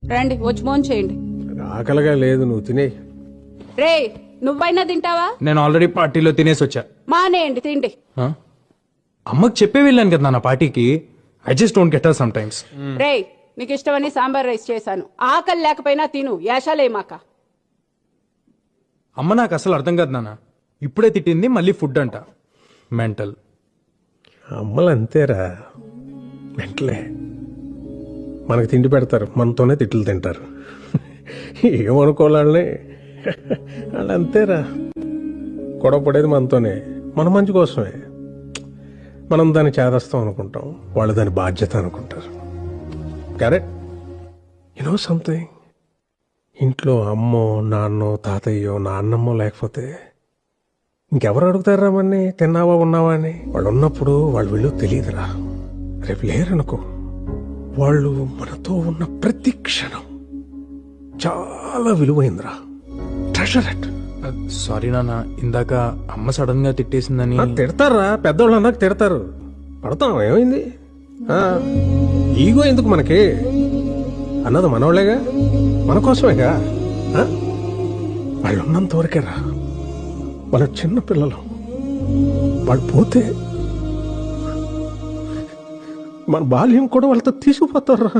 రండి వచ్చి భోజనం చేయండి. ఆకలిగా లేదు, నువ్వు తినే. రే నువ్వైనా తింటావా? నేను ఆల్రెడీ పార్టీలో తినేసి వచ్చా. మానేయండి తిండి. ఆ? అమ్మకి చెప్పే వెళ్ళాను కదా నా పార్టీకి. I just don't get her sometimes. రే నీకు ఇష్టమని సాంబార్ రైస్ చేశాను, ఆకలి లేకపోయినా తిను, యాషాలేమాక. అమ్మ నాకు అసలు అర్థం కాదు నాన్న. ఇప్పుడే తిట్టింది, మళ్ళీ ఫుడ్ అంట. మెంటల్. అమ్మలు అంతేరా, వెంటలే మనకు తిండి పెడతారు, మనతోనే తిట్లు తింటారు. ఏమనుకోవాలని వాళ్ళు అంతేరా. గొడవ పడేది మనతోనే, మన మంచి కోసమే. మనం దాన్ని చేదస్తాం అనుకుంటాం, వాళ్ళు దాని బాధ్యత అనుకుంటారు. కరెక్ట్. యునో సంథింగ్, ఇంట్లో అమ్మో నాన్నో తాతయ్యో నాన్నమ్మో లేకపోతే ఇంకెవరు అడుగుతారా మన్ని తిన్నావా ఉన్నావా అని? వాళ్ళు ఉన్నప్పుడు వాళ్ళు వీళ్ళు తెలియదురా. రేపు లేరనుకో, వాళ్ళు మనతో ఉన్న ప్రతి క్షణం చాలా విలువైందిరా. Treasure it. సారీ నాన్న, ఇందాక అమ్మ సడన్ గా తిట్టేసిందని. తిడతారా, పెద్దోళ్ళు అన్నాక తిడతారు, పడతాం. ఏమైంది? ఈగో ఎందుకు మనకి? అన్నది మనోళ్ళేగా, మన కోసమేగా. వాళ్ళు ఉన్నంత వరకేరా. వాళ్ళ చిన్న పిల్లలు, వాళ్ళు పోతే మన బాల్యం కూడా వాళ్ళతో తీసుకుపోతారా.